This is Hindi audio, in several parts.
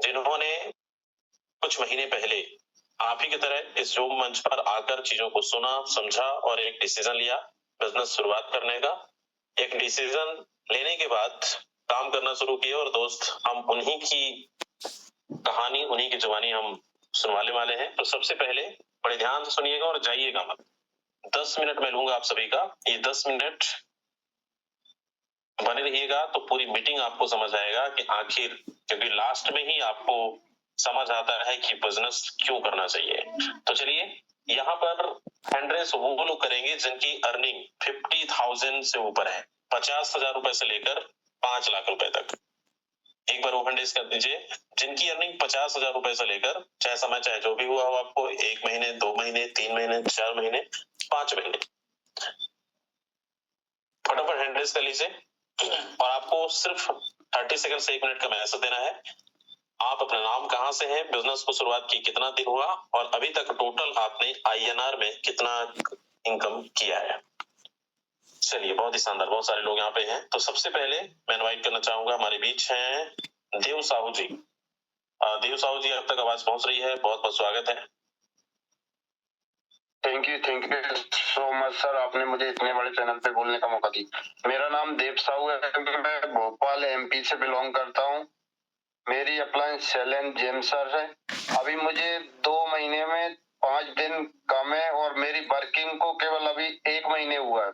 जिन्होंने कुछ महीने पहले आप ही की तरह इस ज़ूम मंच पर आकर चीजों को सुना, समझा और एक डिसीजन लिया बिजनेस शुरुआत करने का। एक डिसीजन लेने के बाद काम करना शुरू किया और दोस्त हम उन्हीं की कहानी, उन्हीं की जुबानी हम सुनवाने वाले हैं। तो सबसे पहले बड़े ध्यान से सुनिएगा और जाइएगा मत। 10 मिनट मैं लूंगा आप सभी का। ये 10 मिनट बने रहिएगा तो पूरी मीटिंग आपको समझ आएगा कि आखिर, क्योंकि लास्ट में ही आपको समझ आता है कि बिजनेस क्यों करना चाहिए। तो चलिए, यहाँ पर हैंड रेस वो लोग करेंगे जिनकी अर्निंग 50,000 से ऊपर है, 50,000 रुपए से लेकर 5 लाख रुपए तक। एक बार वो हैंड रेस कर दीजिए जिनकी अर्निंग 50,000 रुपए से लेकर, चाहे समय चाहे जो भी हुआ हो आपको, 1 महीने, 2 महीने, 3 महीने, 4 महीने, 5 महीने, फटाफट हैंड रेस कर लीजिए। और आपको सिर्फ 30 सेकंड से 1 मिनट का मैसेज देना है। आप अपना नाम, कहां से हैं, बिजनेस को शुरुआत की कितना दिन हुआ और अभी तक टोटल आपने INR में कितना इनकम किया है। चलिए, बहुत ही शानदार, बहुत सारे लोग यहाँ पे हैं। तो सबसे पहले मैं इनवाइट करना चाहूंगा, हमारे बीच हैं देव साहू जी। देव साहू जी, अब तक आवाज पहुंच रही है, बहुत बहुत स्वागत है। Thank you so much sir, आपने मुझे इतने बड़े चैनल पे बोलने का मौका दी। मेरा नाम देव साहू है, मैं भोपाल MP से बिलोंग करता हूँ। मेरी अप्लायंस सेल एंड जेमसर है। अभी मुझे 2 महीने में 5 दिन कम है और मेरी वर्किंग को केवल अभी 1 महीने हुआ है।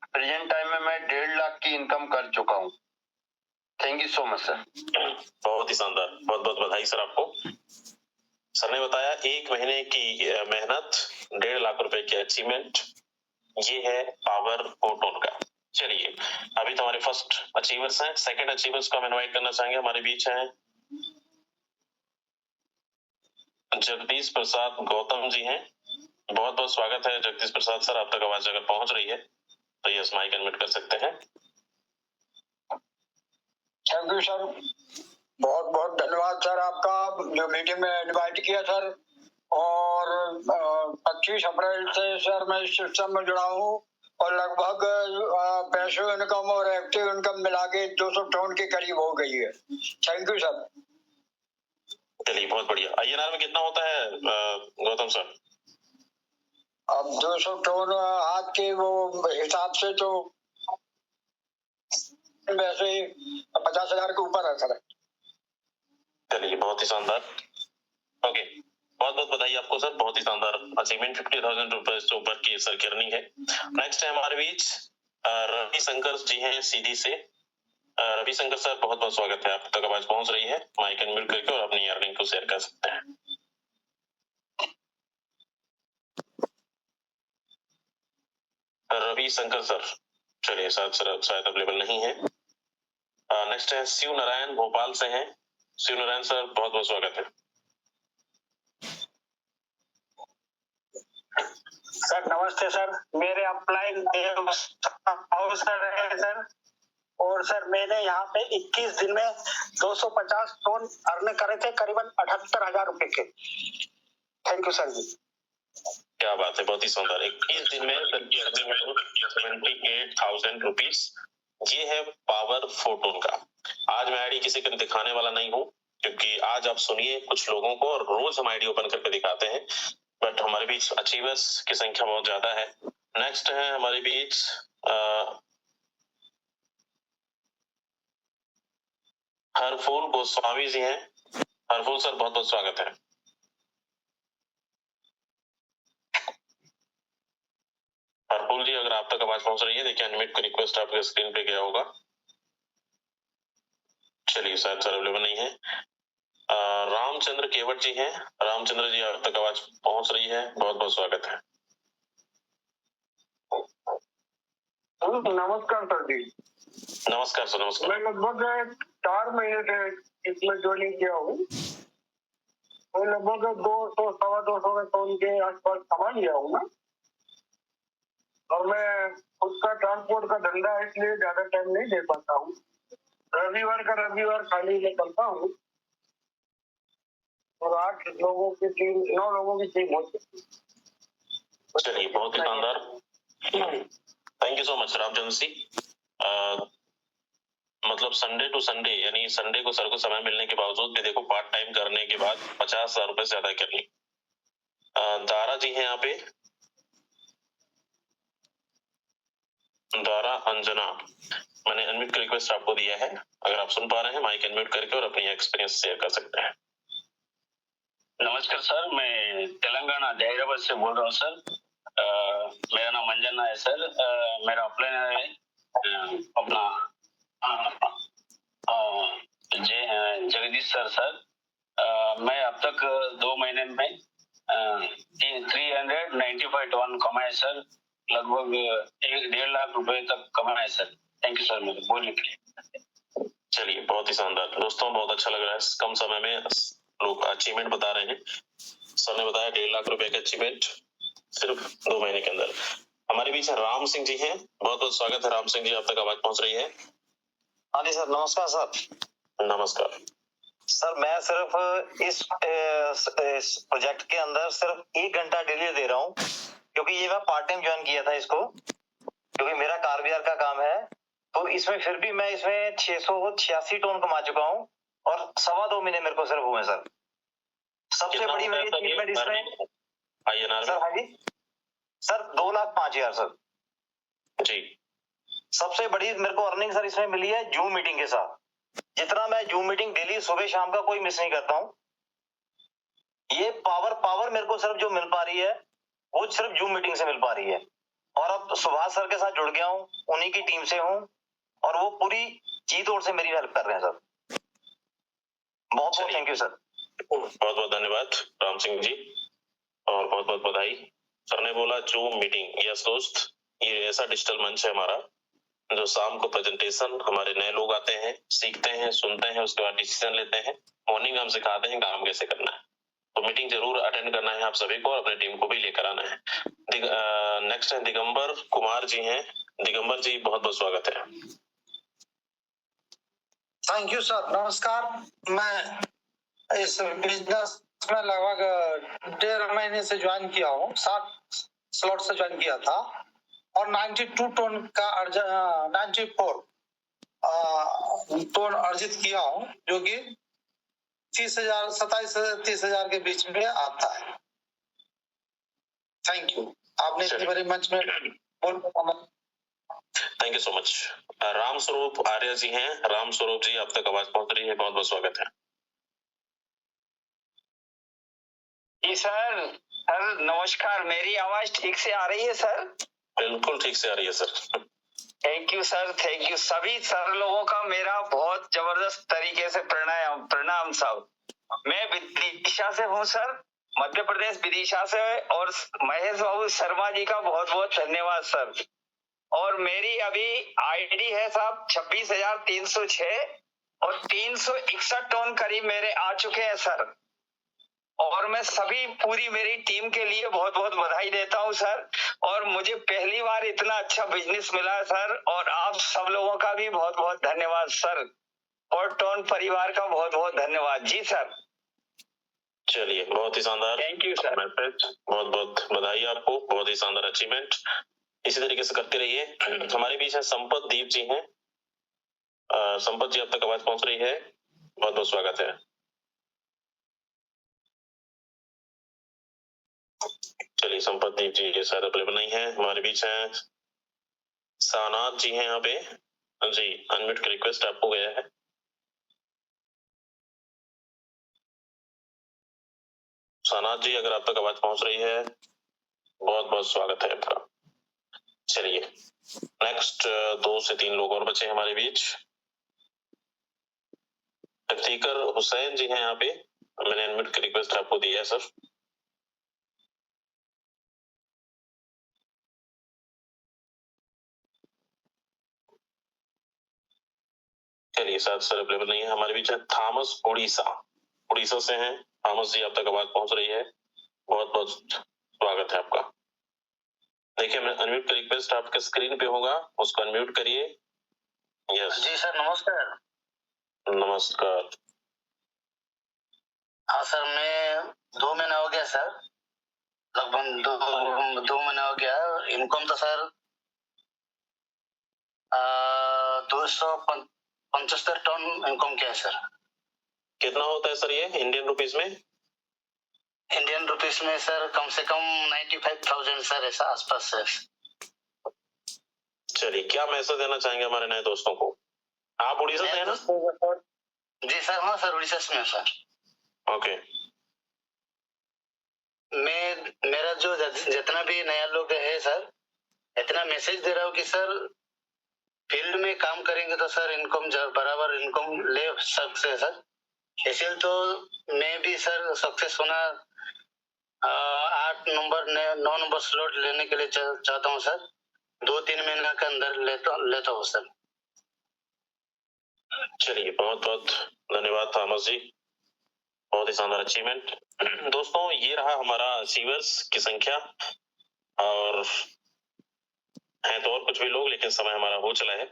प्रेजेंट टाइम में मैं 1.5 लाख की इनकम कर चुका हूँ। Thank you so much sir. बहुत ही शानदार, बहुत बहुत बधाई सर आपको। सर ने बताया 1 महीने की मेहनत, 1.5 लाख रुपए की अचीवमेंट, ये है पावर फोटोन का। चलिए, अभी तो हमारे फर्स्ट अचीवर्स हैं। सेकंड अचीवर्स को हम इनवाइट करना चाहेंगे। हमारे बीच हैं जगदीश प्रसाद गौतम जी हैं। बहुत बहुत स्वागत है जगदीश प्रसाद सर, आप तक आवाज अगर पहुंच रही है तो यस माइक अनम्यूट कर सकते हैं। थैंक यू सर, बहुत बहुत धन्यवाद सर आपका जो मीटिंग में इनवाइट किया सर। और 25 अप्रैल से सर मैं इस सिस्टम में जुड़ा हूँ और लगभग पैसिव इनकम और एक्टिव इनकम मिला के 200 के करीब हो गई है। Thank you sir. चलिए, बहुत बढ़िया। INR में कितना होता है गौतम सर? अब 200 आज के वो हिसाब से तो वैसे 50,000 के ऊपर है सर। चलिए, बहुत ही शानदार। ओके, बहुत बहुत बधाई आपको सर, बहुत ही शानदार अचीवमेंट। 50,000 रुपए से ऊपर की सर की अर्निंग है। नेक्स्ट है हमारे बीच रवि शंकर जी हैं सीधी से। रवि शंकर सर, बहुत बहुत स्वागत है, आप तक आवाज पहुंच रही है, माइक अनम्यूट करके और अपनी अर्निंग को शेयर कर सकते हैं। रवि शंकर सर, चलिए शायद अवेलेबल नहीं है। नेक्स्ट है शिव नारायण, भोपाल से हैं। शिव नारायण सर, बहुत बहुत स्वागत है। सर नमस्ते सर, मेरे अपलाइन देव सर है सर। और सर मैंने यहाँ पे 21 दिन में 250 टोन अर्न करे थे, करीबन 78,000 रुपए के। थैंक यू सर जी। क्या बात है, बहुत ही शानदार। 21 दिन में 78,000 रुपीज, ये है पावर फोटोन का। आज मैं आईडी किसी को दिखाने वाला नहीं हूँ, क्योंकि आज आप सुनिए कुछ लोगों को, और रोज हम आईडी ओपन करके दिखाते हैं, बट हमारे बीच अचीवर्स की संख्या बहुत ज्यादा है। नेक्स्ट है हमारे बीच हरफूल गोस्वामी जी हैं। हरफूल सर, बहुत बहुत स्वागत है। हरफूल जी, अगर आप तक आवाज पहुंच रही है, देखिए अनम्यूट का रिक्वेस्ट आपके स्क्रीन पे गया होगा। चलिए, शायद सर अवेलेबल नहीं है। रामचंद्र केवट जी हैं। रामचंद्र जी, आप तक आवाज पहुंच रही है, बहुत बहुत स्वागत है। नमस्कार सर जी। नमस्कार सर, नमस्कार। मैं लगभग 4 महीने से इसमें ज्वाइनिंग किया हूँ और लगभग 200 सवा 200 टन के आसपास सामान लिया हूँ मैं। और मैं उसका ट्रांसपोर्ट का धंधा है, इसलिए ज्यादा टाइम नहीं दे पाता हूँ। रविवार खाली निकलता हूँ और 8 लोगों की टीम, 9 लोगों की टीम होती है। चलिए, बहुत ही शानदार। Thank you so much Ramchandra Singh. मतलब संडे टू संडे, यानी संडे को सर को समय मिलने के बावजूद भी देखो पार्ट टाइम करने के बाद 50,000 रुपए से अदा कर ली। दारा जी हैं यहाँ पे, दारा अंजना, मैंने अनम्यूट का रिक्वेस्ट आपको दिया है, अगर आप सुन पा रहे हैं माइक अनम्यूट करके और अपनी एक्सपीरियंस शेयर कर सकते हैं। नमस्कार सर, मैं तेलंगाना जहीराबाद से बोल रहा हूँ सर। मेरा नाम अंजना है सर। मेरा अपलाइन है अपना जगदीश सर। मैं अब तक 2 महीने में 395 टन कमाए सर, लगभग 1.5 लाख रुपए तक कमाए सर। थैंक यू सर मेरे बोलने के लिए। चलिए बहुत ही शानदार दोस्तों, बहुत अच्छा लग रहा है, कम समय में लोग अचीवमेंट बता रहे हैं। सर ने बताया 1.5 लाख रुपए का अचीवमेंट सिर्फ 2 महीने के अंदर। हमारे बीच राम सिंह जी हैं, बहुत बहुत स्वागत है राम सिंह जी, आप तक आवाज पहुंच रही है? हाँ जी सर, नमस्कार सर। नमस्कार सर, मैं सिर्फ इस प्रोजेक्ट के अंदर सिर्फ 1 घंटा डेली दे रहा हूँ, क्योंकि ये मैं पार्ट टाइम ज्वाइन किया था इसको, क्योंकि मेरा कार बाजार का काम है। तो इसमें फिर भी मैं इसमें 686 टन कमा चुका हूँ और 2.25 महीने मेरे को सिर्फ हुए सर। सबसे बड़ी मेरी अचीवमेंट इसमें सर, हाँ जी सर, 2,05,000 सर जी। सबसे बड़ी मेरे को अर्निंग सर इसमें मिली है जूम मीटिंग के साथ। जितना मैं जूम मीटिंग डेली सुबह शाम का कोई मिस नहीं करता हूँ, ये पावर मेरे को सिर्फ जो मिल पा रही है वो सिर्फ जूम मीटिंग से मिल पा रही है। और अब सुभाष सर के साथ जुड़ गया हूँ, उन्हीं की टीम से हूँ और वो पूरी जी तोड़ से मेरी हेल्प कर रहे हैं सर। बहुत बहुत थैंक यू सर। बहुत बहुत धन्यवाद राम सिंह जी और बहुत बहुत बधाई। सर ने बोला जूम मीटिंग, यस दोस्त, ये ऐसा डिजिटल मंच है हमारा जो शाम को प्रेजेंटेशन, हमारे नए लोग आते हैं, सीखते हैं, सुनते हैं, उसके बाद डिसीजन लेते हैं। मॉर्निंग हम सिखाते हैं काम कैसे करना है। तो मीटिंग जरूर अटेंड करना है आप सभी को और अपने टीम को भी लेकर आना है। नेक्स्ट है दिगंबर कुमार जी हैं। दिगंबर जी बहुत बहुत स्वागत है। Thank you sir. नमस्कार, मैं इस बिजनेस में लगभग 1.5 महीने से ज्वाइन किया हूँ, 60 स्लॉट से ज्वाइन किया था और 92 टन का 94 टन अर्जित किया हूँ, जो कि 30,000 27 से 30,000 के बीच में आता है। थैंक यू, आपने इतनी बड़ी मंच में thank you so much. Ram Swaroop आर्य जी हैं। राम स्वरूप जी आप तक आवाज पहुंच रही है, बहुत बहुत स्वागत है। जी सर, नमस्कार, मेरी आवाज ठीक से आ रही है सर? बिल्कुल ठीक से आ रही है sir. Thank you sir, thank you. सभी सर लोगों का मेरा बहुत जबरदस्त तरीके से प्रणाम साहब। मैं विदिशा से हूँ सर, मध्य प्रदेश विदिशा से, और महेश बाबू शर्मा जी का बहुत बहुत धन्यवाद सर। और मेरी अभी आईडी है साहब 26,306 और 361 टन करीब मेरे आ चुके हैं सर। और मैं सभी पूरी मेरी टीम के लिए बहुत बहुत बधाई देता हूं सर। और मुझे पहली बार इतना अच्छा बिजनेस मिला है सर, और आप सब लोगों का भी बहुत बहुत धन्यवाद सर, और टोन परिवार का बहुत बहुत धन्यवाद जी सर। चलिए बहुत ही शानदार, थैंक यू सर। बहुत बहुत बधाई आपको, बहुत ही शानदार अचीवमेंट, इसी तरीके से करते रहिए। हमारे बीच है संपत दीप जी हैं। संपत जी आप तक आवाज पहुंच रही है, बहुत बहुत स्वागत है। चलिए संपत दीप जी ये शायद अवेलेबल नहीं है। हमारे बीच है सानाथ जी हैं यहाँ पे जी, अनम्यूट का रिक्वेस्ट आपको गया है। सानाथ जी अगर आप तक आवाज पहुंच रही है, बहुत बहुत स्वागत है आपका। चलिए नेक्स्ट 2 से 3 लोग और बचे हमारे बीच। इफ्तिकर हुसैन जी हैं यहाँ पे, मैंने अनम्यूट की रिक्वेस्ट आपको दी है सर। चलिए शायद सर अवेलेबल नहीं है। हमारे बीच है थॉमस उड़ीसा से हैं। थॉमस जी आप तक आवाज पहुंच रही है, बहुत बहुत स्वागत है आपका। देखिए मैं अनम्यूट का रिक्वेस्ट आपके स्क्रीन पे होगा, उसको अनम्यूट करिए। यस जी सर, नमस्कार। नमस्कार। हाँ सर, मैं 2 महीना हो गया सर, लगभग 2 महीना हो गया। इनकम तो सर 215 75 टन इनकम किया है सर। कितना होता है सर ये इंडियन रुपीस में? इंडियन रुपीस में सर कम से कम 95,000 सर, ऐसा आसपास है। चलिए, क्या मैसेज देना चाहेंगे हमारे नए दोस्तों को? आप उड़ीसा से हैं ना? जी सर, हाँ सर, उड़ीसा से में सर। ओके। मेरा जो जितना भी नया लोग है सर, इतना मैसेज दे रहा हूँ कि सर फील्ड में काम करेंगे तो सर इनकम बराबर इनकम ले सकते हैं सर। इसलिए तो मैं भी सर सक्सेस होना 8 नंबर 9 नंबर स्लॉट लेने के लिए चाहता हूँ सर। 2-3 महीने के अंदर लेता हूँ सर। चलिए, बहुत बहुत धन्यवाद थॉमस जी, बहुत ही शानदार अचीवमेंट। दोस्तों, ये रहा हमारा अचीवर्स की संख्या, और हैं तो और कुछ भी लोग, लेकिन समय हमारा हो चला है।